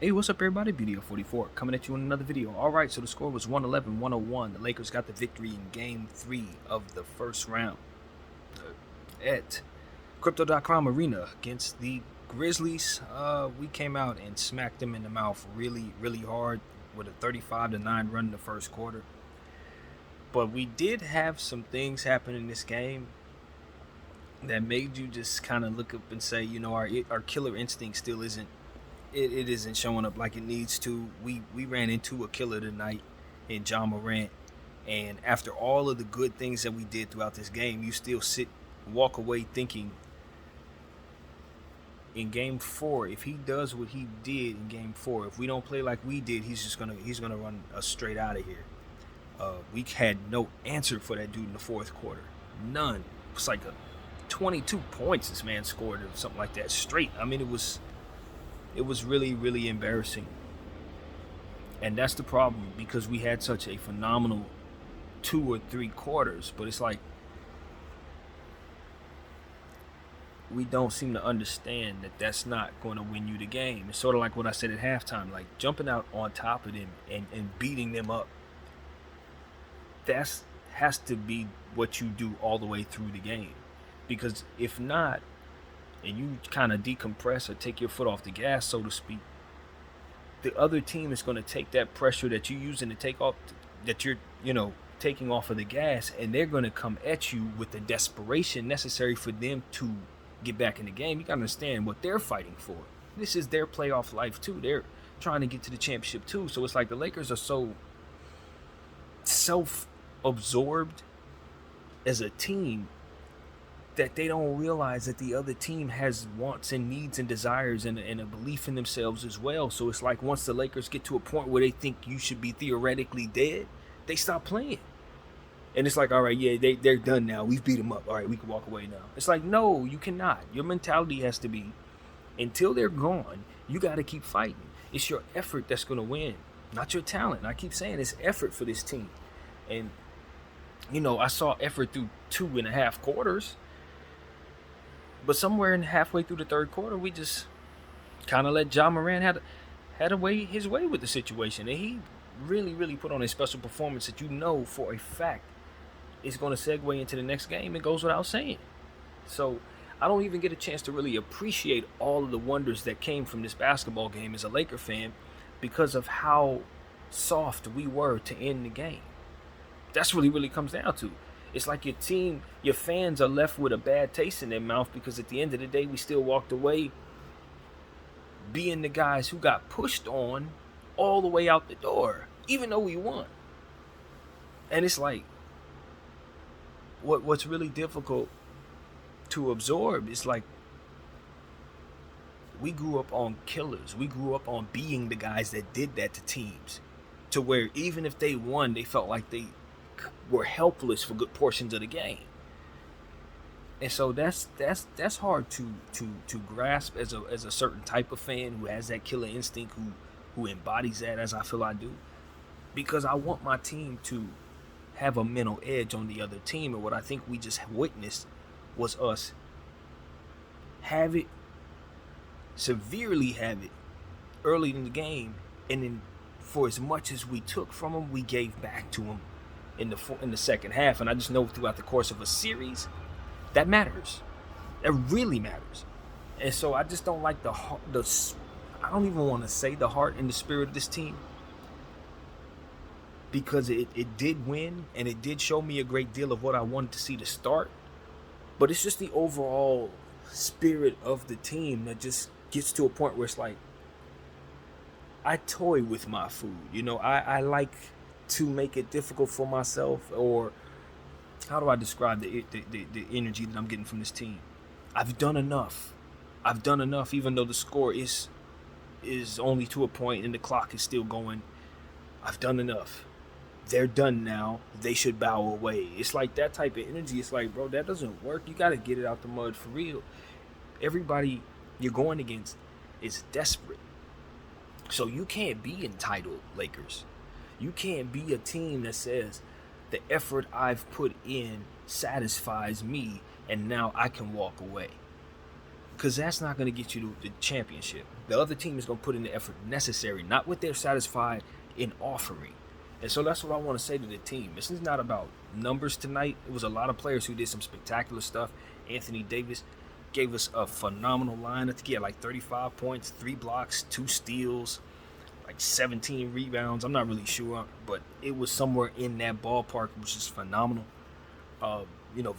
Hey, what's up, everybody? Video 44 coming at you in another video. All right, so the score was 111-101. The Lakers got the victory in Game 3 of the first round at Crypto.com Arena against the Grizzlies. We came out and smacked them in the mouth really, really hard with a 35-9 run in the first quarter. But we did have some things happen in this game that made you just kind of look up and say, you know, our killer instinct still isn't. It isn't showing up like it needs to. We ran into a killer tonight in Ja Morant, and after all of the good things that we did throughout this game, you still walk away thinking in Game 4, if he does what he did in Game 4, if we don't play like we did, he's gonna run us straight out of here. We had no answer for that dude in the fourth quarter, none. It was like 22 points this man scored or something like that straight. I mean, it was really, really embarrassing. And that's the problem, because we had such a phenomenal 2 or 3 quarters. But it's like we don't seem to understand that that's not going to win you the game. It's sort of like what I said at halftime, like jumping out on top of them and beating them up. That has to be what you do all the way through the game. Because if not, and you kind of decompress or take your foot off the gas, so to speak, the other team is going to take that pressure that you're using to take off, that you're, taking off of the gas, and they're going to come at you with the desperation necessary for them to get back in the game. You got to understand what they're fighting for. This is their playoff life too. They're trying to get to the championship too. So it's like the Lakers are so self-absorbed as a team that they don't realize that the other team has wants and needs and desires and a belief in themselves as well. So it's like once the Lakers get to a point where they think you should be theoretically dead, they stop playing. And it's like, all right, yeah, they're done now. We've beat them up. All right, we can walk away now. It's like, no, you cannot. Your mentality has to be, until they're gone, you got to keep fighting. It's your effort that's going to win, not your talent. And I keep saying it's effort for this team. And, I saw effort through 2.5 quarters. But somewhere in halfway through the third quarter, we just kind of let Ja Morant had his way with the situation. And he really, really put on a special performance that for a fact is going to segue into the next game. It goes without saying. So I don't even get a chance to really appreciate all of the wonders that came from this basketball game as a Laker fan because of how soft we were to end the game. That's what it really comes down to. It's like your fans are left with a bad taste in their mouth because at the end of the day, we still walked away being the guys who got pushed on all the way out the door, even though we won. And it's like, what's really difficult to absorb is like, we grew up on killers. We grew up on being the guys that did that to teams, to where even if they won, they felt like they were helpless for good portions of the game. And so that's hard to grasp as a certain type of fan who has that killer instinct, who embodies that, as I feel I do, because I want my team to have a mental edge on the other team. And what I think we just witnessed was us severely have it early in the game, and then for as much as we took from them, we gave back to them in the second half. And I just know throughout the course of a series, that matters. That really matters. And so I just don't like I don't even want to say the heart and the spirit of this team, because it did win and it did show me a great deal of what I wanted to see to start. But it's just the overall spirit of the team that just gets to a point where it's like, I toy with my food. I like to make it difficult for myself, or how do I describe the energy that I'm getting from this team? I've done enough, even though the score is only to a point and the clock is still going. I've done enough. They're done now. They should bow away. It's like that type of energy. It's like, bro, that doesn't work. You got to get it out the mud for real. Everybody you're going against is desperate. So you can't be entitled, Lakers. You can't be a team that says the effort I've put in satisfies me and now I can walk away. Because that's not going to get you to the championship. The other team is going to put in the effort necessary, not what they're satisfied in offering. And so that's what I want to say to the team. This is not about numbers tonight. It was a lot of players who did some spectacular stuff. Anthony Davis gave us a phenomenal line. I think he had like 35 points, 3 blocks, 2 steals, like 17 rebounds. I'm not really sure, but it was somewhere in that ballpark, which is phenomenal.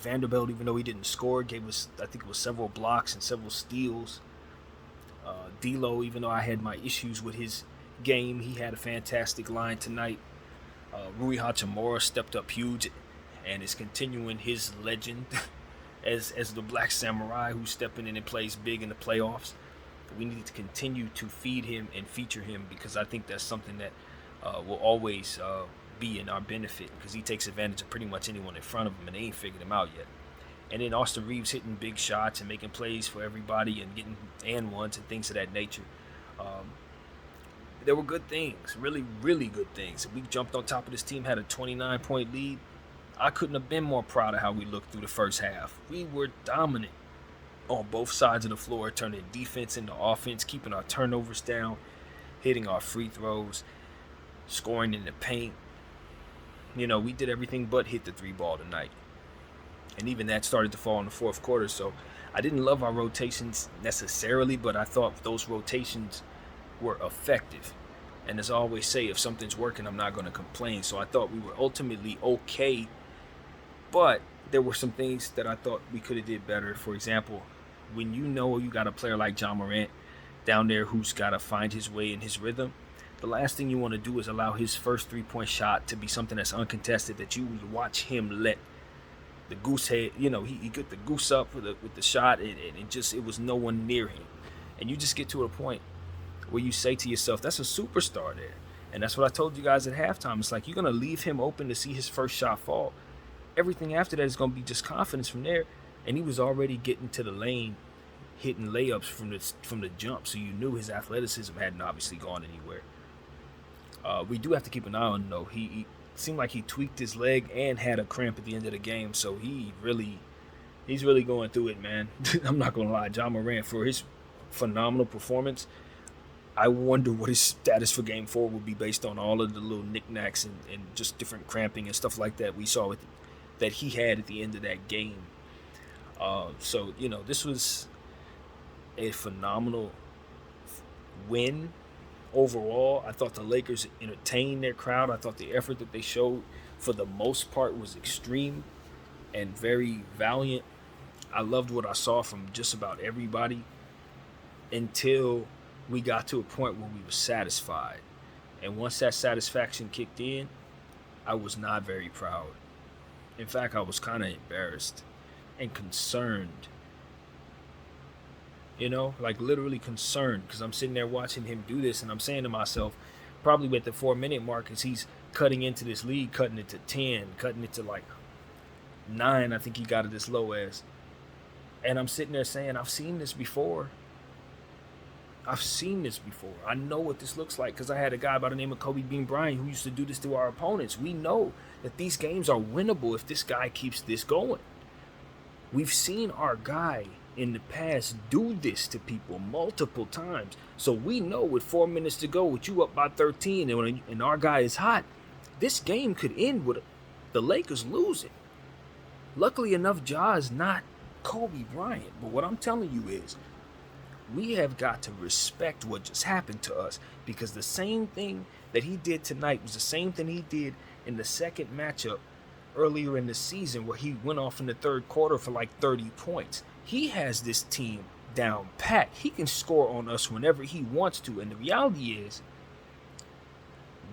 Vanderbilt, even though he didn't score, gave us, I think it was several blocks and several steals. D'Lo, even though I had my issues with his game, he had a fantastic line tonight. Rui Hachimura stepped up huge and is continuing his legend as the Black Samurai who's stepping in and plays big in the playoffs. We need to continue to feed him and feature him, because I think that's something that will always be in our benefit, because he takes advantage of pretty much anyone in front of him, and they ain't figured him out yet. And then Austin Reeves hitting big shots and making plays for everybody and getting and ones and things of that nature. There were good things, really, really good things. We jumped on top of this team, had a 29-point lead. I couldn't have been more proud of how we looked through the first half. We were dominant on both sides of the floor, turning defense into offense, keeping our turnovers down, hitting our free throws, scoring in the paint. We did everything but hit the 3-ball tonight. And even that started to fall in the fourth quarter. So I didn't love our rotations necessarily, but I thought those rotations were effective. And as I always say, if something's working, I'm not going to complain. So I thought we were ultimately okay, but there were some things that I thought we could have did better. For example, when you got a player like Ja Morant down there who's got to find his way in his rhythm, the last thing you want to do is allow his first 3-point shot to be something that's uncontested, that you watch him let the goose head, he get the goose up with the shot, and it was no one near him. And you just get to a point where you say to yourself, that's a superstar there. And that's what I told you guys at halftime. It's like, you're going to leave him open to see his first shot fall. Everything after that is going to be just confidence from there. And he was already getting to the lane, hitting layups from the jump. So you knew his athleticism hadn't obviously gone anywhere. We do have to keep an eye on him, though. He seemed like he tweaked his leg and had a cramp at the end of the game. So he's really going through it, man. I'm not going to lie. Ja Morant, for his phenomenal performance, I wonder what his status for Game 4 will be based on all of the little knickknacks and just different cramping and stuff like that we saw that he had at the end of that game. So this was a phenomenal win overall. I thought the Lakers entertained their crowd. I thought the effort that they showed, for the most part, was extreme and very valiant. I loved what I saw from just about everybody until we got to a point where we were satisfied. And once that satisfaction kicked in, I was not very proud. In fact, I was kind of embarrassed and concerned. Like literally concerned, because I'm sitting there watching him do this, and I'm saying to myself, probably at the 4-minute mark, as he's cutting into this lead, cutting it to 10, cutting it to like 9, I think he got it as low as. And I'm sitting there saying, I've seen this before. I know what this looks like, because I had a guy by the name of Kobe Bean Bryant who used to do this to our opponents. We know that these games are winnable if this guy keeps this going. We've seen our guy in the past do this to people multiple times. So we know with 4 minutes to go, with you up by 13, and our guy is hot, this game could end with the Lakers losing. Luckily enough, Ja is not Kobe Bryant. But what I'm telling you is, we have got to respect what just happened to us, because the same thing that he did tonight was the same thing he did in the second matchup earlier in the season, where he went off in the third quarter for like 30 points. He has this team down pat. He can score on us whenever he wants to. And the reality is,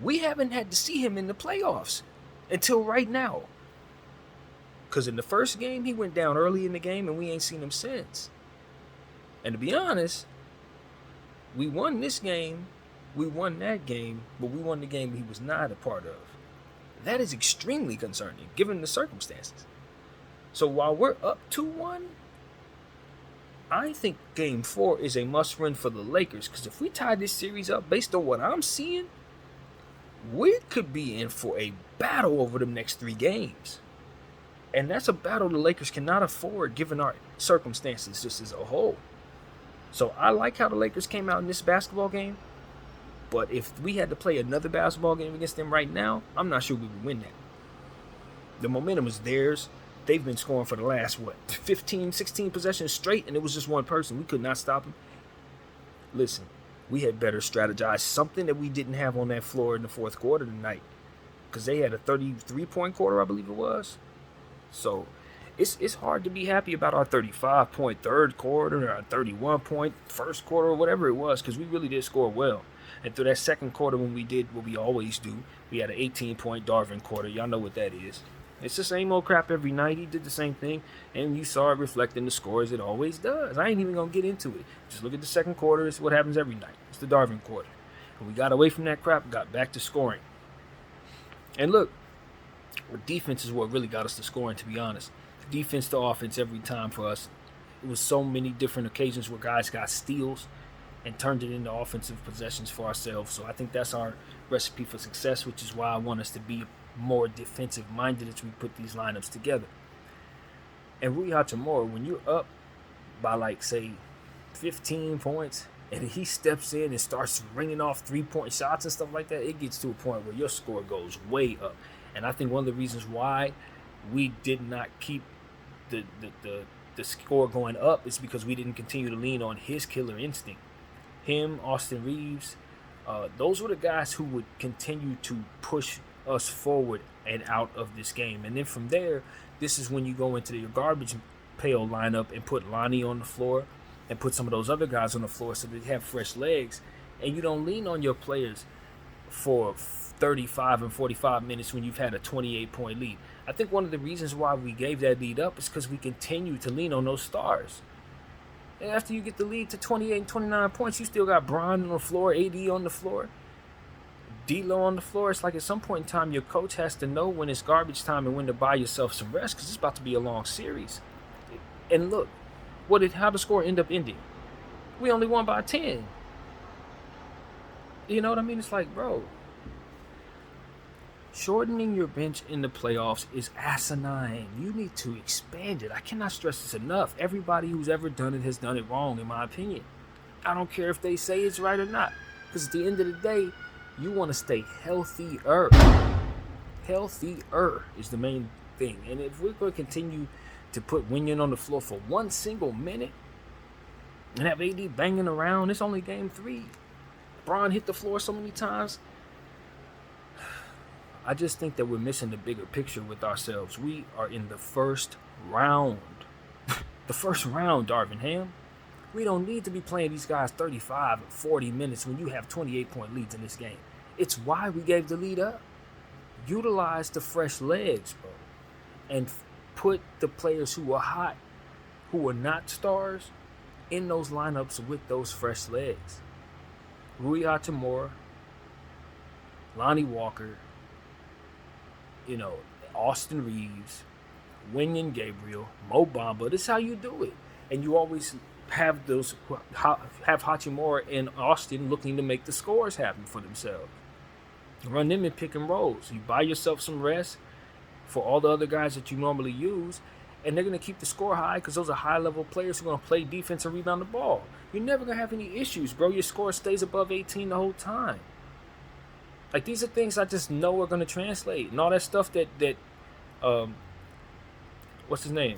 we haven't had to see him in the playoffs until right now. Because in the first game, he went down early in the game, and we ain't seen him since. And to be honest, we won this game, we won that game, but we won the game he was not a part of. That is extremely concerning, given the circumstances. So while we're up 2-1, I think Game 4 is a must-win for the Lakers, because if we tie this series up based on what I'm seeing, we could be in for a battle over the next 3 games. And that's a battle the Lakers cannot afford, given our circumstances just as a whole. So I like how the Lakers came out in this basketball game. But if we had to play another basketball game against them right now, I'm not sure we would win that. The momentum is theirs. They've been scoring for the last, 15, 16 possessions straight, and it was just one person. We could not stop them. Listen, we had better strategize something that we didn't have on that floor in the fourth quarter tonight, because they had a 33-point quarter, I believe it was. So it's hard to be happy about our 35-point third quarter or our 31-point first quarter or whatever it was, because we really did score well. And through that second quarter, when we did what we always do, we had an 18-point Darvin quarter. Y'all know what that is. It's the same old crap every night. He did the same thing, and you saw it reflecting the scores. It always does. I ain't even going to get into it. Just look at the second quarter. It's what happens every night. It's the Darvin quarter. And we got away from that crap, got back to scoring. And look, defense is what really got us to scoring, to be honest. Defense to offense every time for us. It was so many different occasions where guys got steals and turned it into offensive possessions for ourselves. So I think that's our recipe for success, which is why I want us to be more defensive minded as we put these lineups together. And Rui Hachimura, when you're up by like say 15 points and he steps in and starts ringing off 3-point shots and stuff like that, it gets to a point where your score goes way up. And I think one of the reasons why we did not keep the score going up is because we didn't continue to lean on his killer instinct. Him, Austin Reeves, those were the guys who would continue to push us forward and out of this game. And then from there, this is when you go into your garbage pail lineup and put Lonnie on the floor and put some of those other guys on the floor so they have fresh legs. And you don't lean on your players for 35 and 45 minutes when you've had a 28-point lead. I think one of the reasons why we gave that lead up is because we continue to lean on those stars. And after you get the lead to 28 and 29 points, you still got Bron on the floor, AD on the floor, D-Lo on the floor. It's like at some point in time, your coach has to know when it's garbage time and when to buy yourself some rest, because it's about to be a long series. And look, how the score end up ending? We only won by 10. You know what I mean? It's like, bro, shortening your bench in the playoffs is asinine. You need to expand it. I cannot stress this enough. Everybody who's ever done it has done it wrong, in my opinion. I don't care if they say it's right or not, because at the end of the day, you want to stay healthier. Healthier is the main thing. And if we're going to continue to put Winion on the floor for one single minute and have AD banging around, it's only game 3. Bron hit the floor so many times. I just think that we're missing the bigger picture with ourselves. We are in the first round. The first round, Darvin Ham. We don't need to be playing these guys 35 or 40 minutes when you have 28-point leads in this game. It's why we gave the lead up. Utilize the fresh legs, bro. And put the players who are hot, who are not stars, in those lineups with those fresh legs. Rui Hachimura, Lonnie Walker, Austin Reeves, Winion Gabriel, Mo Bamba. This is how you do it. And you always have Hachimura and Austin looking to make the scores happen for themselves. Run them in pick and rolls. You buy yourself some rest for all the other guys that you normally use, and they're going to keep the score high because those are high-level players who are going to play defense and rebound the ball. You're never going to have any issues, bro. Your score stays above 18 the whole time. Like, these are things I just know are going to translate. And all that stuff that what's his name?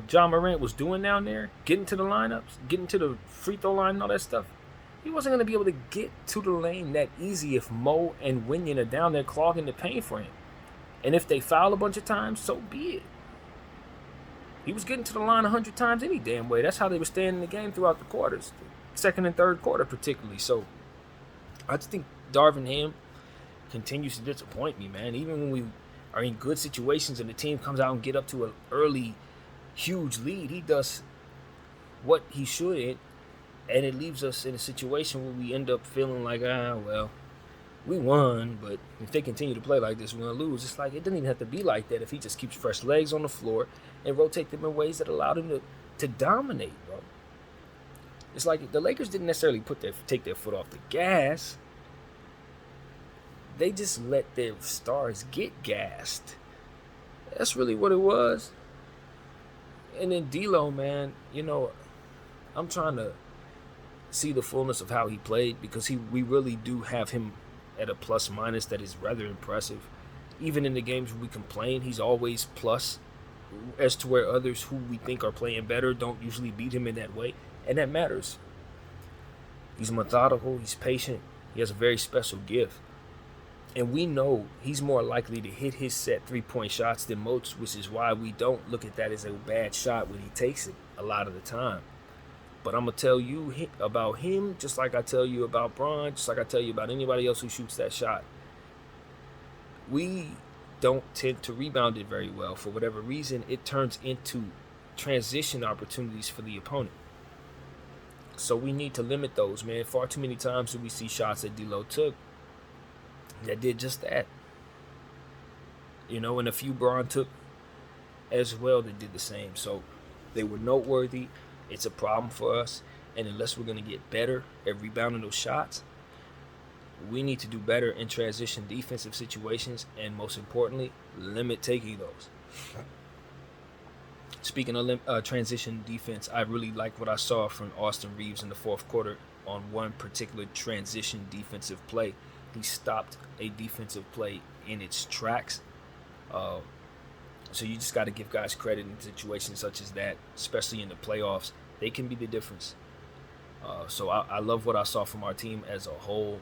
John Morant was doing down there, getting to the lineups, getting to the free throw line and all that stuff. He wasn't going to be able to get to the lane that easy if Mo and Winion are down there clogging the paint for him. And if they foul a bunch of times, so be it. He was getting to the line 100 times any damn way. That's how they were staying in the game throughout the quarters, second and third quarter particularly. So I just think Darvin Ham continues to disappoint me, man. Even when we are in good situations and the team comes out and get up to an early, huge lead, he does what he should, and it leaves us in a situation where we end up feeling like, well, we won, but if they continue to play like this, we're going to lose. It's like, it doesn't even have to be like that if he just keeps fresh legs on the floor and rotate them in ways that allow them to dominate, bro. It's like the Lakers didn't necessarily take their foot off the gas. They just let their stars get gassed. That's really what it was. And then D-Lo, man, I'm trying to see the fullness of how he played, because we really do have him at a plus minus that is rather impressive. Even in the games where we complain, he's always plus, as to where others who we think are playing better don't usually beat him in that way, and that matters. He's methodical, he's patient, he has a very special gift. And we know he's more likely to hit his set 3-point shots than most, which is why we don't look at that as a bad shot when he takes it a lot of the time. But I'm going to tell you about him just like I tell you about Bron, just like I tell you about anybody else who shoots that shot. We don't tend to rebound it very well. For whatever reason, it turns into transition opportunities for the opponent. So we need to limit those, man. Far too many times do we see shots that D'Lo took that did just that. And a few Bron took as well that did the same. So they were noteworthy. It's a problem for us. And unless we're going to get better at rebounding those shots, we need to do better in transition defensive situations, and most importantly, limit taking those. Speaking of transition defense, I really like what I saw from Austin Reeves in the fourth quarter on one particular transition defensive play. He stopped a defensive play in its tracks. So you just got to give guys credit in situations such as that, especially in the playoffs. They can be the difference. So I love what I saw from our team as a whole.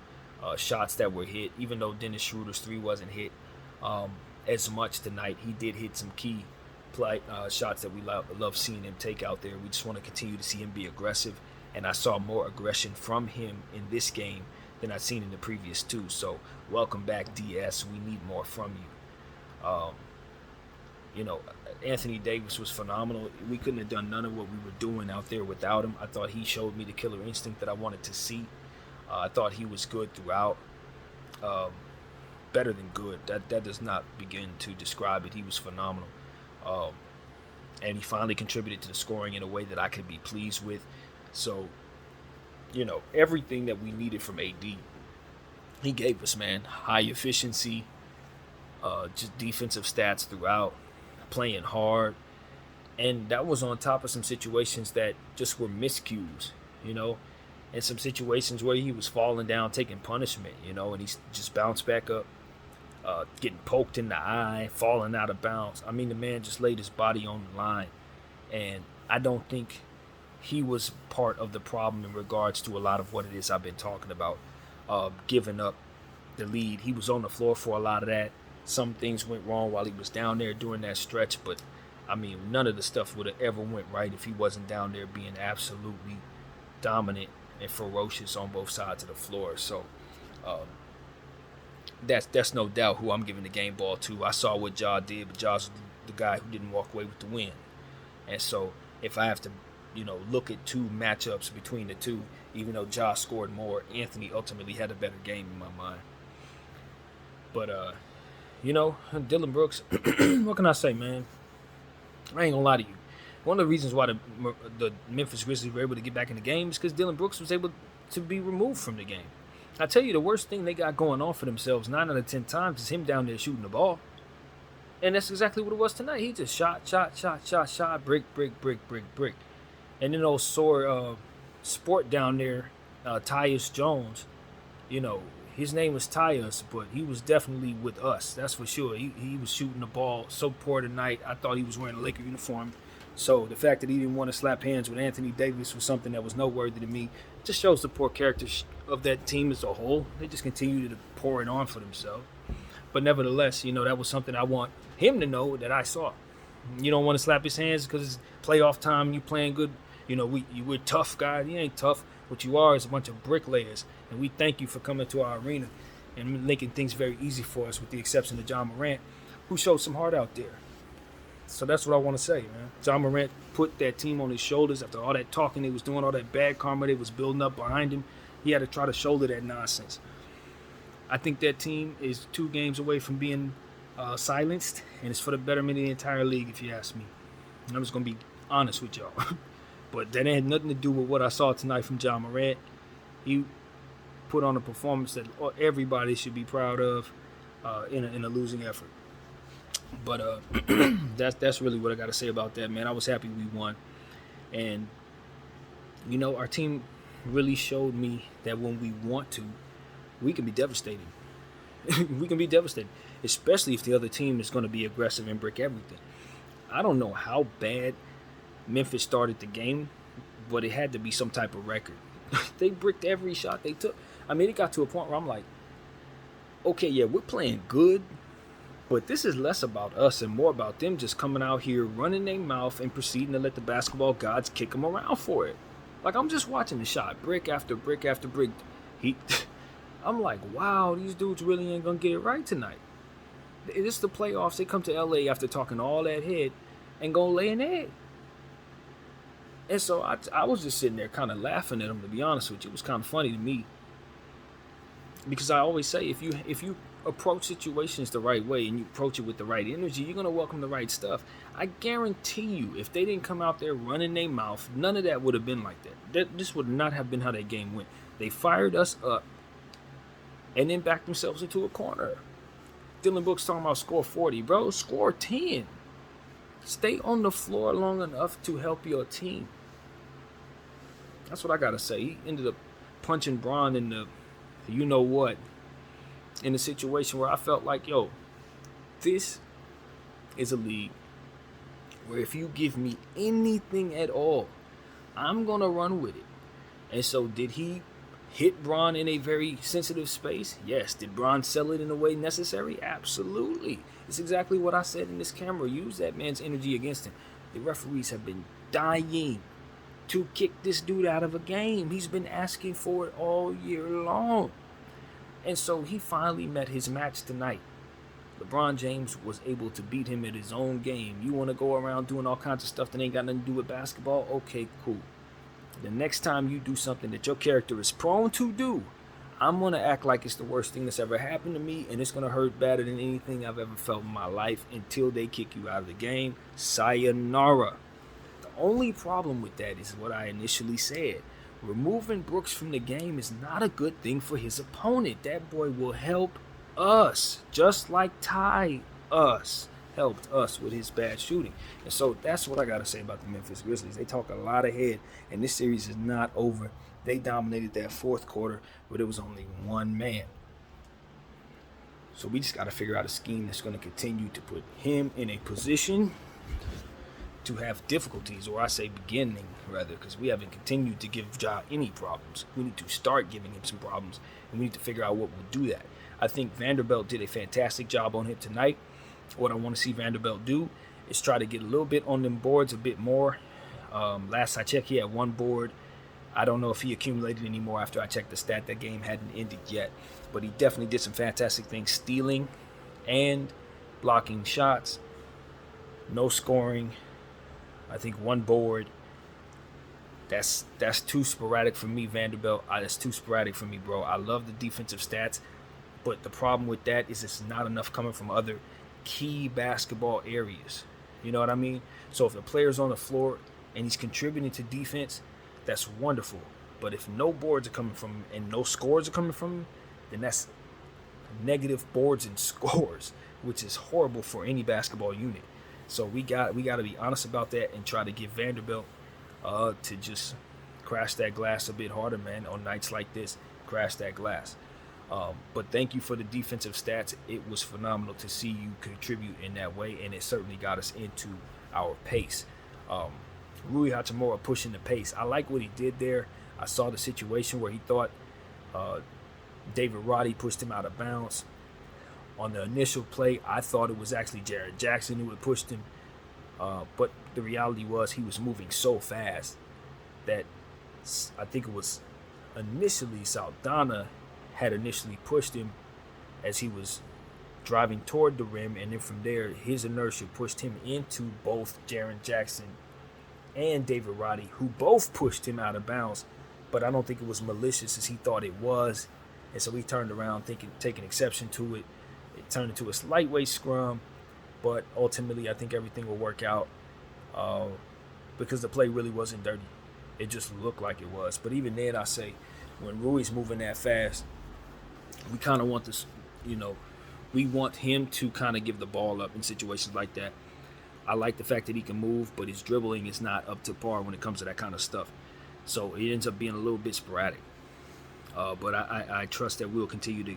Shots that were hit, even though Dennis Schroeder's 3 wasn't hit as much tonight. He did hit some key shots that we love seeing him take out there. We just want to continue to see him be aggressive, and I saw more aggression from him in this game than I'd seen in the previous 2. So welcome back, DS. We need more from you. Anthony Davis was phenomenal. We couldn't have done none of what we were doing out there without him. I thought he showed me the killer instinct that I wanted to see. I thought he was good throughout. Better than good. That does not begin to describe it. He was phenomenal. And he finally contributed to the scoring in a way that I could be pleased with. So, everything that we needed from AD, he gave us, man. High efficiency, just defensive stats throughout, playing hard. And that was on top of some situations that just were miscues, and some situations where he was falling down, taking punishment, and he's just bounced back up, getting poked in the eye, falling out of bounds. I mean, the man just laid his body on the line, and I don't think he was part of the problem in regards to a lot of what it is I've been talking about, giving up the lead. He was on the floor for a lot of that. Some things went wrong while he was down there during that stretch, but, I mean, none of the stuff would have ever went right if he wasn't down there being absolutely dominant and ferocious on both sides of the floor. So that's no doubt who I'm giving the game ball to. I saw what Ja did, but Ja's the guy who didn't walk away with the win. And so if I have to, look at 2 matchups between the 2, even though Ja scored more, Anthony ultimately had a better game in my mind. But, Dylan Brooks, what can I say, man? I ain't gonna lie to you. One of the reasons why the Memphis Grizzlies were able to get back in the game is because Dylan Brooks was able to be removed from the game. I tell you, the worst thing they got going on for themselves 9 out of 10 times is him down there shooting the ball. And that's exactly what it was tonight. He just shot, brick. And then old sore sport down there, Tyus Jones, his name was Tyus, but he was definitely with us. That's for sure. He was shooting the ball so poor tonight. I thought he was wearing a Laker uniform. So the fact that he didn't want to slap hands with Anthony Davis was something that was noteworthy to me. It just shows the poor character of that team as a whole. They just continue to pour it on for themselves. But nevertheless, that was something I want him to know that I saw. You don't want to slap his hands because it's playoff time and you playing good. We're tough, guys. You ain't tough. What you are is a bunch of bricklayers. And we thank you for coming to our arena and making things very easy for us, with the exception of John Morant, who showed some heart out there. So that's what I want to say, man. John Morant put that team on his shoulders after all that talking they was doing, all that bad karma they was building up behind him. He had to try to shoulder that nonsense. I think that team is 2 games away from being silenced, and it's for the betterment of the entire league, if you ask me. And I'm just going to be honest with y'all. But that had nothing to do with what I saw tonight from John Morant. He put on a performance that everybody should be proud of in a losing effort. But that's really what I got to say about that, man. I was happy we won. And, our team really showed me that when we want to, we can be devastating. We can be devastating, especially if the other team is going to be aggressive and break everything. I don't know how bad Memphis started the game, but it had to be some type of record. They bricked every shot they took. I mean, it got to a point where I'm like, okay, yeah, we're playing good, but this is less about us and more about them just coming out here, running their mouth, and proceeding to let the basketball gods kick them around for it. Like, I'm just watching the shot, brick after brick after brick. I'm like, wow, these dudes really ain't gonna get it right tonight. It's the playoffs. They come to LA after talking all that head and go lay an egg. And so I was just sitting there kind of laughing at them, to be honest with you. It was kind of funny to me. Because I always say, if you approach situations the right way and you approach it with the right energy, you're going to welcome the right stuff. I guarantee you, if they didn't come out there running their mouth, none of that would have been like that. This would not have been how that game went. They fired us up and then backed themselves into a corner. Dylan Brooks talking about score 40. Bro, score 10. Stay on the floor long enough to help your team. That's what I got to say. He ended up punching Bron in the you know what, in a situation where I felt like, yo, this is a league where if you give me anything at all, I'm going to run with it. And so did he hit Bron in a very sensitive space? Yes. Did Bron sell it in a way necessary? Absolutely. It's exactly what I said in this camera. Use that man's energy against him. The referees have been dying to kick this dude out of a game. He's been asking for it all year long. And so he finally met his match tonight. LeBron James was able to beat him at his own game. You want to go around doing all kinds of stuff that ain't got nothing to do with basketball? Okay, cool. The next time you do something that your character is prone to do, I'm going to act like it's the worst thing that's ever happened to me, and it's going to hurt better than anything I've ever felt in my life until they kick you out of the game. Sayonara. Only problem with that is what I initially said. Removing Brooks from the game is not a good thing for his opponent. That boy will help us, just like Ty helped us with his bad shooting. And so that's what I got to say about the Memphis Grizzlies. They talk a lot of head, and this series is not over. They dominated that fourth quarter, but it was only one man. So we just got to figure out a scheme that's going to continue to put him in a position to have difficulties, or I say beginning rather, because we haven't continued to give Ja any problems. We need to start giving him some problems, and we need to figure out what will do that. I think Vanderbilt did a fantastic job on him tonight. What I want to see Vanderbilt do is try to get a little bit on them boards a bit more. Last I checked, he had one board. I don't know if he accumulated any more after I checked the stat. That game hadn't ended yet, but he definitely did some fantastic things, stealing and blocking shots. No scoring. I think one board. That's too sporadic for me, Vanderbilt. That's too sporadic for me, bro. I love the defensive stats, but the problem with that is it's not enough coming from other key basketball areas. You know what I mean? So if the player's on the floor and he's contributing to defense, that's wonderful. But if no boards are coming from him and no scores are coming from him, then that's negative boards and scores, which is horrible for any basketball unit. So we got to be honest about that and try to get Vanderbilt to just crash that glass a bit harder, man. On nights like this, crash that glass. But thank you for the defensive stats. It was phenomenal to see you contribute in that way, and it certainly got us into our pace. Rui Hachimura pushing the pace. I like what he did there. I saw the situation where he thought David Roddy pushed him out of bounds. On the initial play, I thought it was actually Jaren Jackson who had pushed him. But the reality was he was moving so fast that I think it was initially Saldana had initially pushed him as he was driving toward the rim. And then from there, his inertia pushed him into both Jaren Jackson and David Roddy, who both pushed him out of bounds. But I don't think it was malicious as he thought it was. And so he turned around taking exception to it. It turned into a lightweight scrum, but ultimately I think everything will work out because the play really wasn't dirty. It just looked like it was. But even then, I say, when Rui's moving that fast, we kind of want this, we want him to kind of give the ball up in situations like that. I like the fact that he can move, but his dribbling is not up to par when it comes to that kind of stuff. So it ends up being a little bit sporadic. But I trust that we'll continue to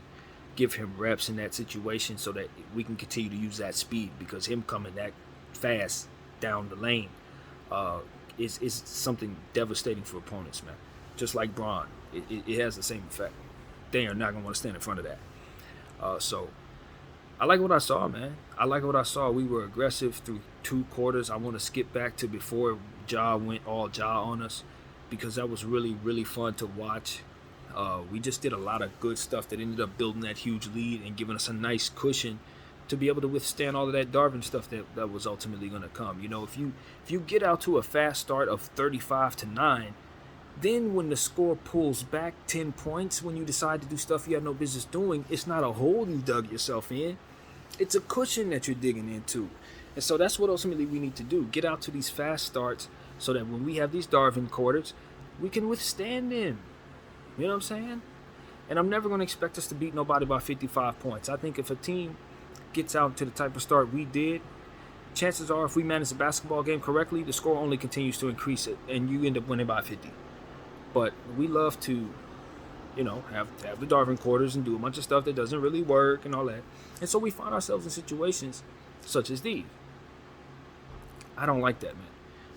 give him reps in that situation so that we can continue to use that speed, because him coming that fast down the lane is something devastating for opponents, man. Just like Braun, it has the same effect. They are not going to want to stand in front of that. So I like what I saw, man. I like what I saw. We were aggressive through 2 quarters. I want to skip back to before Ja went all Ja on us, because that was really, really fun to watch. We just did a lot of good stuff that ended up building that huge lead and giving us a nice cushion to be able to withstand all of that Darvin stuff that was ultimately going to come. You know, if you get out to a fast start of 35-9, then when the score pulls back 10 points, when you decide to do stuff you had no business doing, it's not a hole you dug yourself in. It's a cushion that you're digging into. And so that's what ultimately we need to do. Get out to these fast starts so that when we have these Darvin quarters, we can withstand them. You know what I'm saying? And I'm never going to expect us to beat nobody by 55 points. I think if a team gets out to the type of start we did, chances are if we manage the basketball game correctly, the score only continues to increase it, and you end up winning by 50. But we love to, you know, have the Darvin quarters and do a bunch of stuff that doesn't really work and all that. And so we find ourselves in situations such as these. I don't like that, man.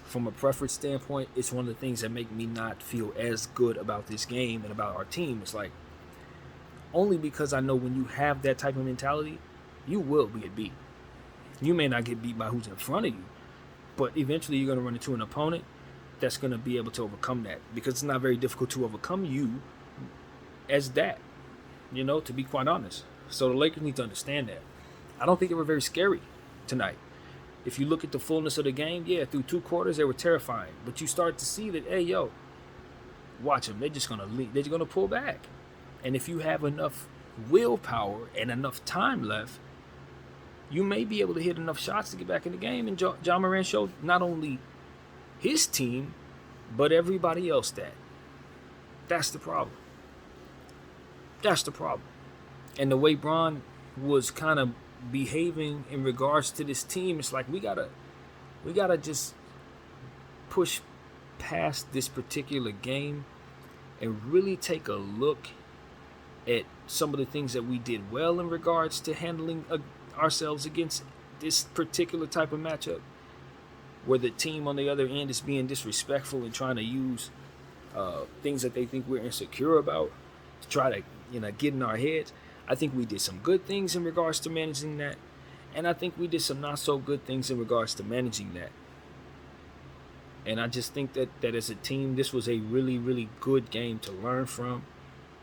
From a preference standpoint, it's one of the things that make me not feel as good about this game and about our team. It's like, only because I know when you have that type of mentality, you will get beat. You may not get beat by who's in front of you, but eventually you're going to run into an opponent that's going to be able to overcome that, because it's not very difficult to overcome you as that, you know, to be quite honest. So the Lakers need to understand that. I don't think they were very scary tonight. If you look at the fullness of the game, yeah, through 2 quarters, they were terrifying. But you start to see that, hey, yo, watch them. They're just going to leave. They're going to pull back. And if you have enough willpower and enough time left, you may be able to hit enough shots to get back in the game. And Ja Morant showed not only his team, but everybody else that. That's the problem. That's the problem. And the way Bron was kind of behaving in regards to this team, it's like we gotta just push past this particular game and really take a look at some of the things that we did well in regards to handling ourselves against this particular type of matchup, where the team on the other end is being disrespectful and trying to use things that they think we're insecure about to try to, you know, get in our heads. I think we did some good things in regards to managing that, and I think we did some not so good things in regards to managing that. And I just think that as a team, this was a really, really good game to learn from,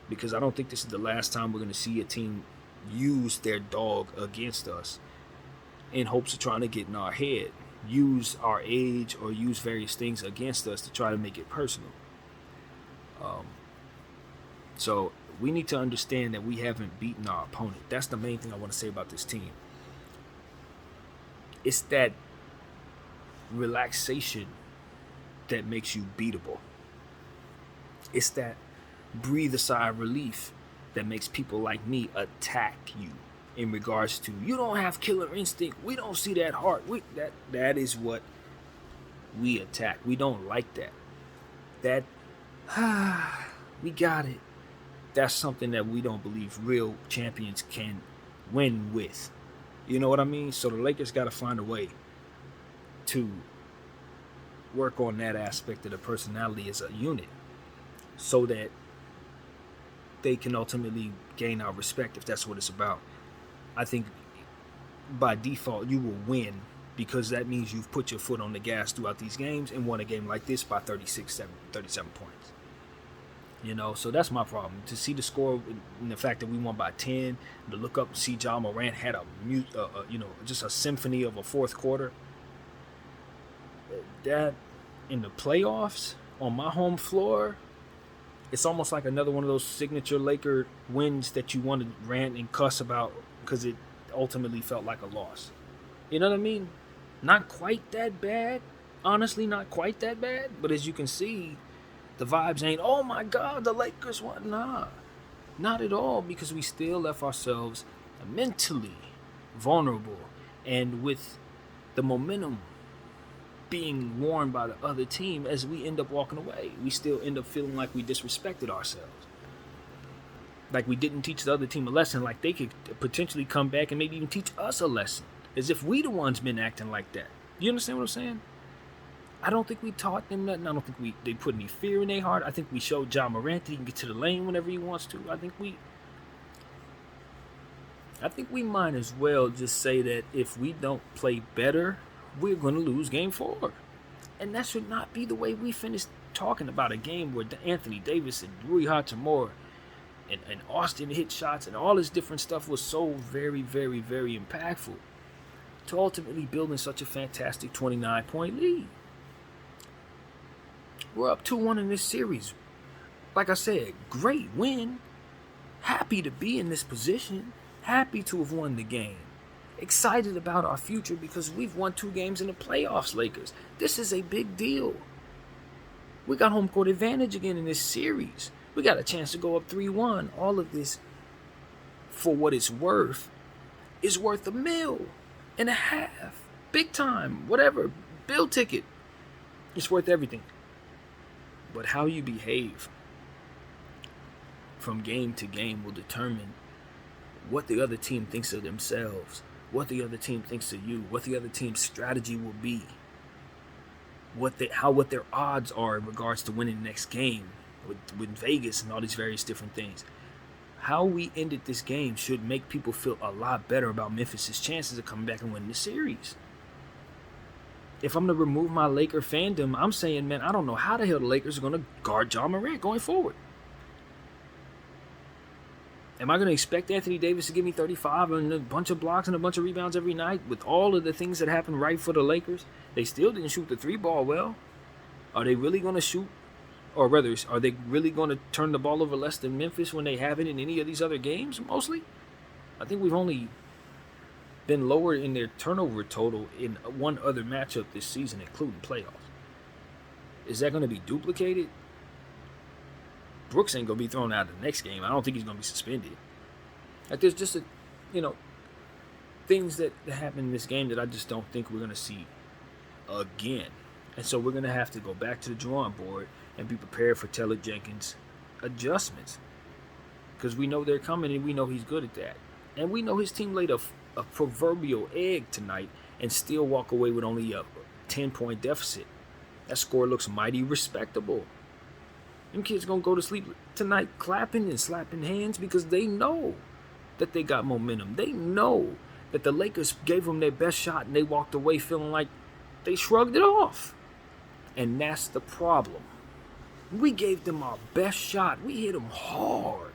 because I don't think this is the last time we're going to see a team use their dog against us in hopes of trying to get in our head, use our age or use various things against us to try to make it personal. So we need to understand that we haven't beaten our opponent. That's the main thing I want to say about this team. It's that relaxation that makes you beatable. It's that breathe a sigh of relief that makes people like me attack you in regards to, you don't have killer instinct. We don't see that heart. That is what we attack. We don't like that. We got it. That's something that we don't believe real champions can win with. You know what I mean? So the Lakers got to find a way to work on that aspect of the personality as a unit so that they can ultimately gain our respect, if that's what it's about. I think by default you will win, because that means you've put your foot on the gas throughout these games and won a game like this by 37 points. You know, so that's my problem. To see the score and the fact that we won by 10, to look up and see Ja Morant had just a symphony of a fourth quarter. That in the playoffs on my home floor, it's almost like another one of those signature Laker wins that you want to rant and cuss about because it ultimately felt like a loss. You know what I mean? Not quite that bad. Honestly, not quite that bad. But as you can see, the vibes ain't, oh my God, the Lakers won. Nah, not at all, because we still left ourselves mentally vulnerable and with the momentum being worn by the other team as we end up walking away. We still end up feeling like we disrespected ourselves. Like we didn't teach the other team a lesson, like they could potentially come back and maybe even teach us a lesson. As if we the ones been acting like that. You understand what I'm saying? I don't think we taught them nothing. I don't think they put any fear in their heart. I think we showed Ja Morant that he can get to the lane whenever he wants to. I think we might as well just say that if we don't play better, we're going to lose game 4. And that should not be the way we finish talking about a game where Anthony Davis and Rui Hachimura and Austin hit shots and all this different stuff was so very, very, very impactful to ultimately building such a fantastic 29-point lead. We're up 2-1 in this series. Like I said, great win. Happy to be in this position. Happy to have won the game. Excited about our future because we've won 2 games in the playoffs, Lakers. This is a big deal. We got home court advantage again in this series. We got a chance to go up 3-1. All of this, for what it's worth, is worth $1.5 million. Big time. Whatever. Bill ticket. It's worth everything. But how you behave from game to game will determine what the other team thinks of themselves, what the other team thinks of you, what the other team's strategy will be, what their odds are in regards to winning the next game with Vegas and all these various different things. How we ended this game should make people feel a lot better about Memphis' chances of coming back and winning the series. If I'm going to remove my Laker fandom, I'm saying, man, I don't know how the hell the Lakers are going to guard Ja Morant going forward. Am I going to expect Anthony Davis to give me 35 and a bunch of blocks and a bunch of rebounds every night with all of the things that happened right for the Lakers? They still didn't shoot the 3-ball well. Are they really going to shoot? Or rather, are they really going to turn the ball over less than Memphis when they haven't in any of these other games, mostly? I think we've only been lower in their turnover total in one other matchup this season, including playoffs. Is that going to be duplicated? Brooks ain't going to be thrown out of the next game. I don't think he's going to be suspended. Like, there's just, things that happen in this game that I just don't think we're going to see again. And so we're going to have to go back to the drawing board and be prepared for Taylor Jenkins' adjustments. Because we know they're coming and we know he's good at that. And we know his team laid a proverbial egg tonight and still walk away with only a 10-point deficit. That score looks mighty respectable. Them kids going to go to sleep tonight clapping and slapping hands because they know that they got momentum. They know that the Lakers gave them their best shot and they walked away feeling like they shrugged it off. And that's the problem. We gave them our best shot. We hit them hard.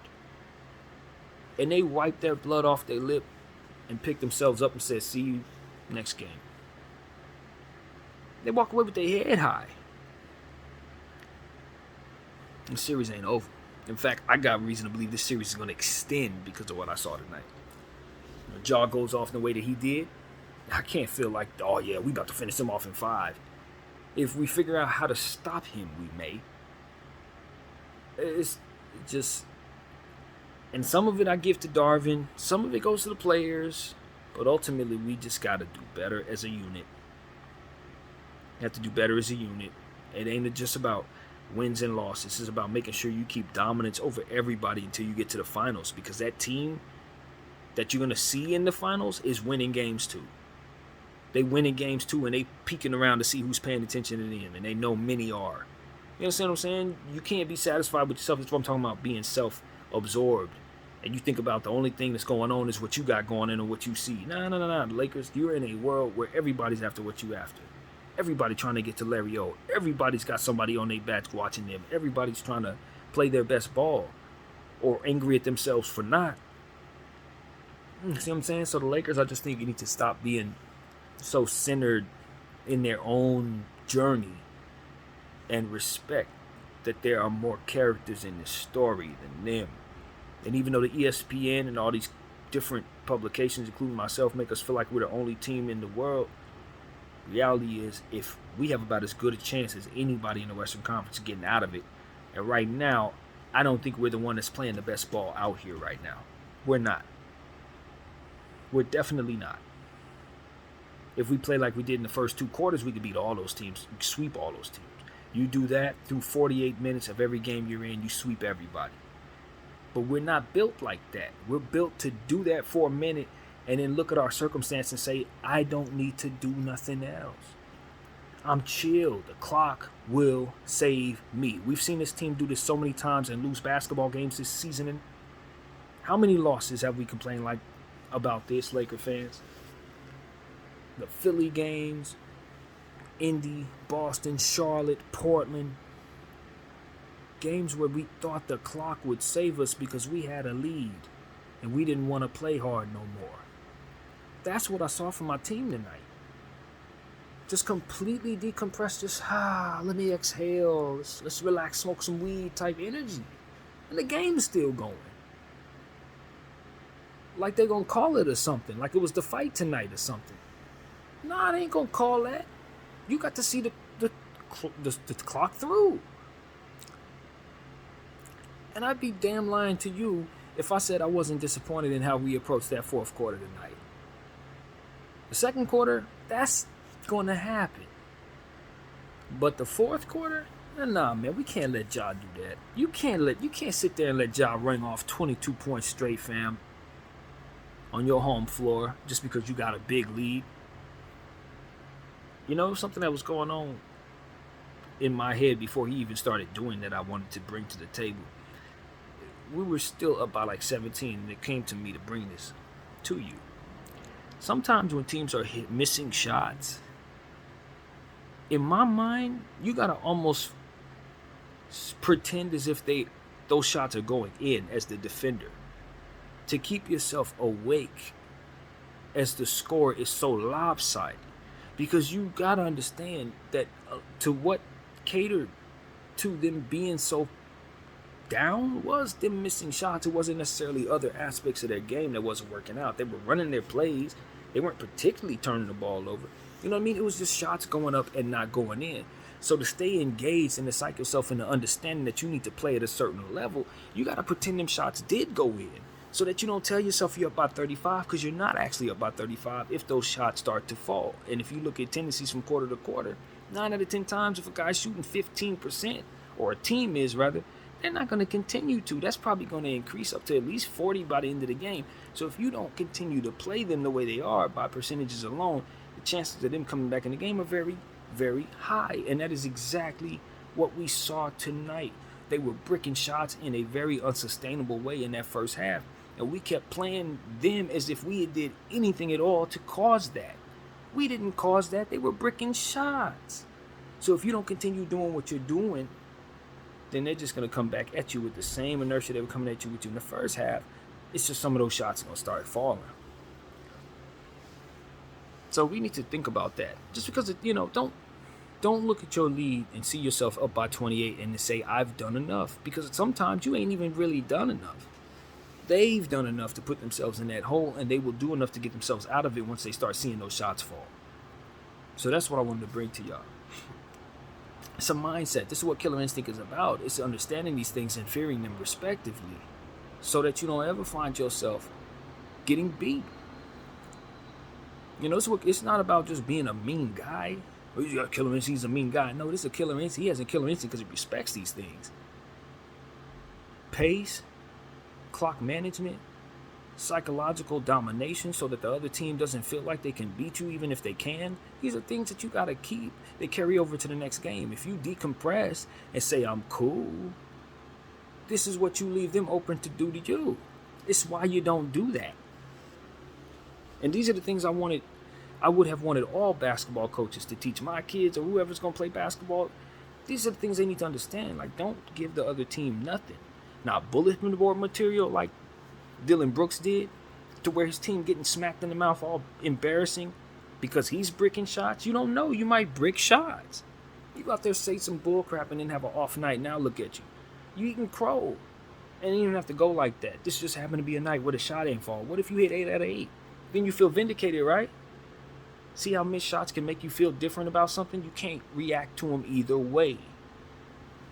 And they wiped their blood off their lip and picked themselves up and said, see you next game. They walk away with their head high. The series ain't over. In fact, I got reason to believe this series is going to extend because of what I saw tonight. When Ja goes off in the way that he did, I can't feel like, oh yeah, we about to finish him off in 5. If we figure out how to stop him, we may. It's just, and some of it I give to Darvin, some of it goes to the players, but ultimately we just got to do better as a unit. You have to do better as a unit. It ain't just about wins and losses. It's about making sure you keep dominance over everybody until you get to the finals, because that team that you're going to see in the finals is winning games too. They winning games too, and they peeking around to see who's paying attention to them, and they know many are. You understand what I'm saying? You can't be satisfied with yourself. That's what I'm talking about, being self-absorbed. And you think about the only thing that's going on is what you got going on or what you see. No. The Lakers, you're in a world where everybody's after what you after. Everybody trying to get to Larry O. Everybody's got somebody on their backs watching them. Everybody's trying to play their best ball or angry at themselves for not. See what I'm saying? So the Lakers, I just think you need to stop being so centered in their own journey and respect that there are more characters in this story than them. And even though the ESPN and all these different publications, including myself, make us feel like we're the only team in the world, reality is, if we have about as good a chance as anybody in the Western Conference getting out of it, and right now, I don't think we're the one that's playing the best ball out here right now. We're not. We're definitely not. If we play like we did in the first 2 quarters, we could beat all those teams, sweep all those teams. You do that through 48 minutes of every game you're in, you sweep everybody. But we're not built like that. We're built to do that for a minute and then look at our circumstance and say, I don't need to do nothing else. I'm chill. The clock will save me. We've seen this team do this so many times and lose basketball games this season. And how many losses have we complained like about this, Laker fans? The Philly games, Indy, Boston, Charlotte, Portland. Games where we thought the clock would save us because we had a lead and we didn't want to play hard no more. That's what I saw from my team tonight. Just completely decompress, just let me exhale, let's relax, smoke some weed type energy. And the game's still going. Like they're gonna call it or something, like it was the fight tonight or something. Nah, they ain't gonna call that. You got to see the clock through. And I'd be damn lying to you if I said I wasn't disappointed in how we approached that fourth quarter tonight. The second quarter, that's going to happen. But the fourth quarter, nah, man, we can't let Ja do that. You can't sit there and let Ja ring off 22 points straight, fam, on your home floor just because you got a big lead. You know, something that was going on in my head before he even started doing that I wanted to bring to the table. We were still up by like 17, and it came to me to bring this to you. Sometimes when teams are missing shots, in my mind, you got to almost pretend as if those shots are going in as the defender to keep yourself awake as the score is so lopsided. Because you got to understand that to what catered to them being so down was them missing shots. It wasn't necessarily other aspects of their game that wasn't working out. They were running their plays. They weren't particularly turning the ball over. You know what I mean? It was just shots going up and not going in. So to stay engaged and to psych yourself into understanding that you need to play at a certain level, you got to pretend them shots did go in so that you don't tell yourself you're up by 35, because you're not actually up by 35 if those shots start to fall. And if you look at tendencies from quarter to quarter, 9 out of 10 times if a guy's shooting 15%, or a team is rather, they're not going to continue to. That's probably going to increase up to at least 40 by the end of the game. So if you don't continue to play them the way they are by percentages alone, the chances of them coming back in the game are very, very high. And that is exactly what we saw tonight. They were bricking shots in a very unsustainable way in that first half. And we kept playing them as if we did anything at all to cause that. We didn't cause that. They were bricking shots. So if you don't continue doing what you're doing, then they're just going to come back at you with the same inertia they were coming at you with you in the first half. It's just some of those shots are going to start falling. So we need to think about that. Just because, don't look at your lead and see yourself up by 28 and to say, I've done enough. Because sometimes you ain't even really done enough. They've done enough to put themselves in that hole, and they will do enough to get themselves out of it once they start seeing those shots fall. So that's what I wanted to bring to y'all. It's a mindset. This is what Killer Instinct is about. It's understanding these things and fearing them respectively so that you don't ever find yourself getting beat. It's not about just being a mean guy. Oh, you got a killer instinct, he's a mean guy. No, this is a killer instinct. He has a killer instinct because he respects these things. Pace, clock management, psychological domination so that the other team doesn't feel like they can beat you even if they can. These are things that you got to keep. They carry over to the next game. If you decompress and say, I'm cool, this is what you leave them open to do to you. It's why you don't do that. And these are the things I would have wanted all basketball coaches to teach my kids or whoever's going to play basketball. These are the things they need to understand. Like, don't give the other team nothing. Now, bulletin board material like Dylan Brooks did, to where his team getting smacked in the mouth all embarrassing because he's bricking shots. You don't know. You might brick shots. You go out there say some bull crap and then have an off night. Now look at you. You eating crow. And you don't even have to go like that. This just happened to be a night where the shot ain't fall. What if you hit 8 out of 8? Then you feel vindicated, right? See how missed shots can make you feel different about something? You can't react to them either way.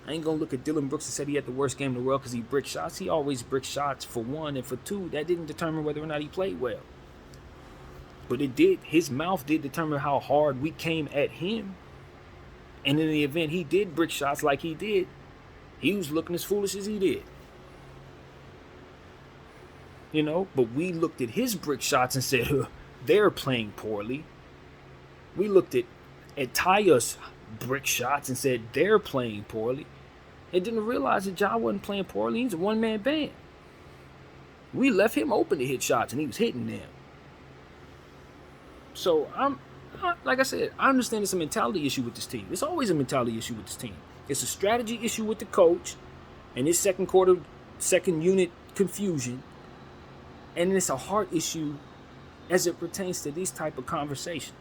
I ain't going to look at Dylan Brooks and say he had the worst game in the world because he bricked shots. He always bricked shots for one, and for two, that didn't determine whether or not he played well. But his mouth did determine how hard we came at him. And in the event he did brick shots like he did, he was looking as foolish as he did. But we looked at his brick shots and said, they're playing poorly. We looked at Taya's brick shots and said, they're playing poorly. And didn't realize that Ja wasn't playing poorly. He's a one-man band. We left him open to hit shots, and he was hitting them. So, like I said, I understand it's a mentality issue with this team. It's always a mentality issue with this team. It's a strategy issue with the coach and his second unit confusion. And it's a heart issue as it pertains to these type of conversations.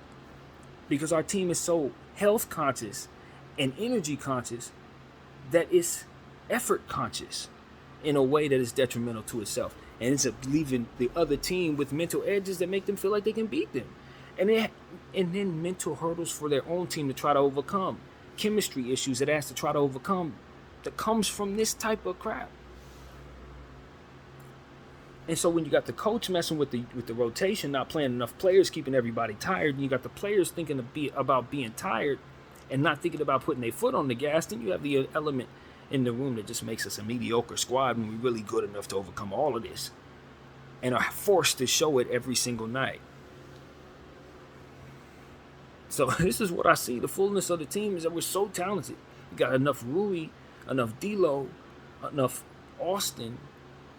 Because our team is so health conscious and energy conscious that it's effort conscious in a way that is detrimental to itself. And ends up leaving the other team with mental edges that make them feel like they can beat them. And then mental hurdles for their own team to try to overcome. Chemistry issues that has to try to overcome that comes from this type of crap. And so when you got the coach messing with the rotation, not playing enough players, keeping everybody tired, and you got the players thinking about being tired and not thinking about putting their foot on the gas, then you have the element in the room that just makes us a mediocre squad when we're really good enough to overcome all of this and are forced to show it every single night. So this is what I see. The fullness of the team is that we're so talented. We got enough Rui, enough D'Lo, enough Austin,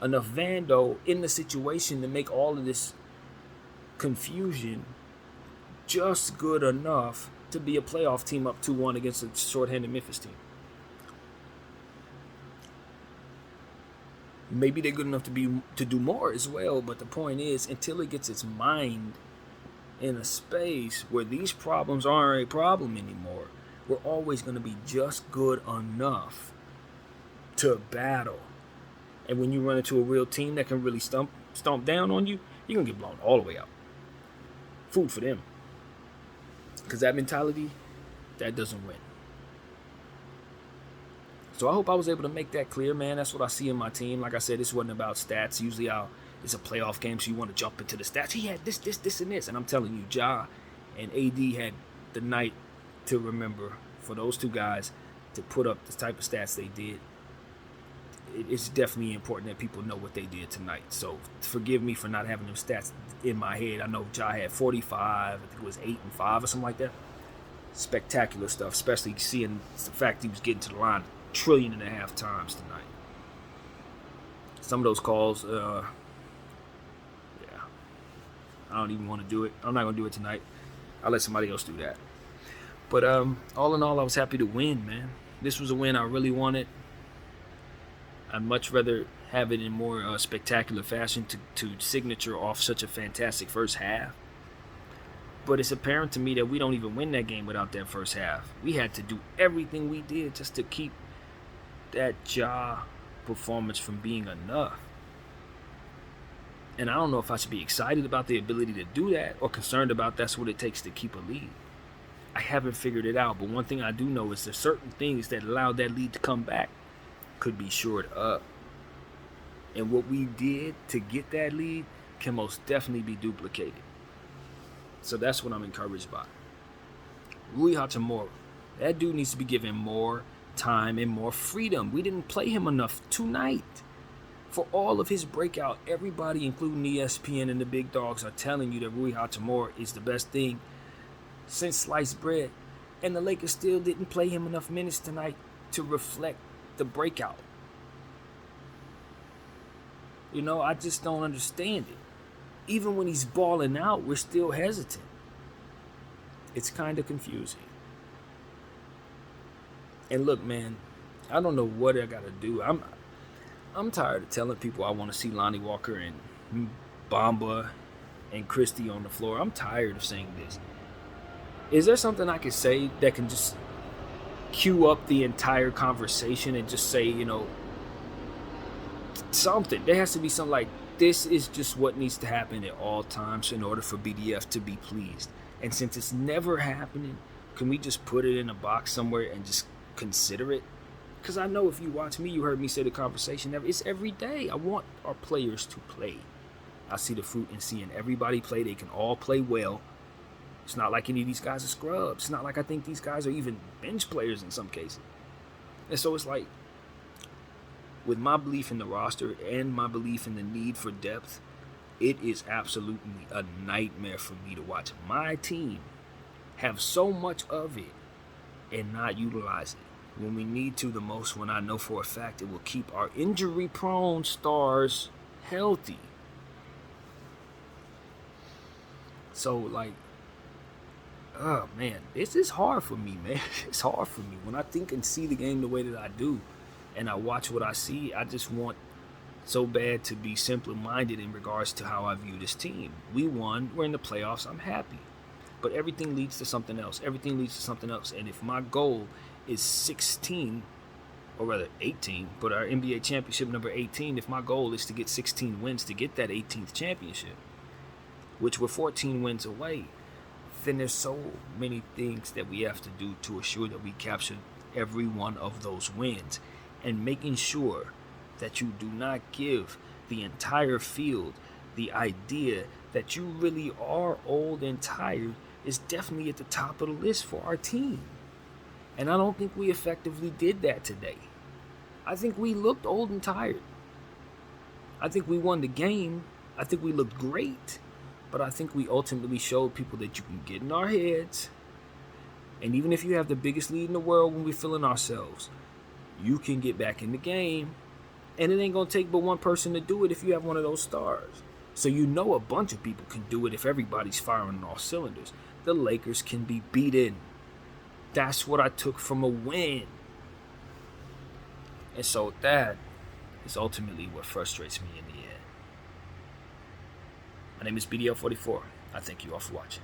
enough Vando in the situation to make all of this confusion just good enough to be a playoff team up 2-1 against a shorthanded Memphis team. Maybe they're good enough to do more as well, but the point is, until it gets its mind in a space where these problems aren't a problem anymore, we're always going to be just good enough to battle. And when you run into a real team that can really stomp down on you, you're going to get blown all the way out. Food for them. Because that mentality, that doesn't win. So I hope I was able to make that clear, man. That's what I see in my team. Like I said, this wasn't about stats. Usually it's a playoff game, so you want to jump into the stats. He had this, and this. And I'm telling you, Ja and AD had the night to remember for those two guys to put up the type of stats they did. It's definitely important that people know what they did tonight. So forgive me for not having them stats in my head. I know Ja had 45. I think it was 8 and 5 or something like that. Spectacular stuff, especially seeing the fact he was getting to the line 1.5 trillion times tonight. Some of those calls, I don't even want to do it. I'm not going to do it tonight. I'll let somebody else do that. But all in all, I was happy to win, man. This was a win I really wanted. I'd much rather have it in more spectacular fashion to signature off such a fantastic first half. But it's apparent to me that we don't even win that game without that first half. We had to do everything we did just to keep that Ja performance from being enough. And I don't know if I should be excited about the ability to do that or concerned about that's what it takes to keep a lead. I haven't figured it out, but one thing I do know is there's certain things that allowed that lead to come back could be shored up. And what we did to get that lead can most definitely be duplicated. So that's what I'm encouraged by. Rui Hachimura, that dude needs to be given more time and more freedom. We didn't play him enough tonight. For all of his breakout, everybody, including ESPN and the big dogs, are telling you that Rui Hachimura is the best thing since sliced bread. And the Lakers still didn't play him enough minutes tonight to reflect the breakout. I just don't understand it. Even when he's balling out, we're still hesitant. It's kind of confusing. And look, man, I don't know what I got to do. I'm tired of telling people I want to see Lonnie Walker and Bamba and Christie on the floor. I'm tired of saying this. Is there something I could say that can just cue up the entire conversation and just say, something? There has to be something like, this is just what needs to happen at all times in order for BDF to be pleased. And since it's never happening, can we just put it in a box somewhere and just consider it? Because I know if you watch me, you heard me say the conversation. It's every day. I want our players to play. I see the fruit in seeing everybody play. They can all play well. It's not like any of these guys are scrubs. It's not like I think these guys are even bench players in some cases. And so it's like, with my belief in the roster and my belief in the need for depth, it is absolutely a nightmare for me to watch my team have so much of it and not utilize it when we need to the most, when I know for a fact it will keep our injury-prone stars healthy. So, like, oh, man, this is hard for me, man. It's hard for me. When I think and see the game the way that I do, and I watch what I see, I just want so bad to be simple-minded in regards to how I view this team. We won. We're in the playoffs. I'm happy. But everything leads to something else. Everything leads to something else. And if my goal is 16, or rather 18, but our NBA championship number 18, if my goal is to get 16 wins to get that 18th championship, which we're 14 wins away, then there's so many things that we have to do to assure that we capture every one of those wins. And making sure that you do not give the entire field the idea that you really are old and tired is definitely at the top of the list for our team. And I don't think we effectively did that today. I think we looked old and tired. I think we won the game. I think we looked great. But I think we ultimately showed people that you can get in our heads. And even if you have the biggest lead in the world when we're feeling ourselves, you can get back in the game. And it ain't going to take but one person to do it if you have one of those stars. So you know a bunch of people can do it if everybody's firing on all cylinders. The Lakers can be beaten. That's what I took from a win. And so that is ultimately what frustrates me in the end. My name is BDL44. I thank you all for watching.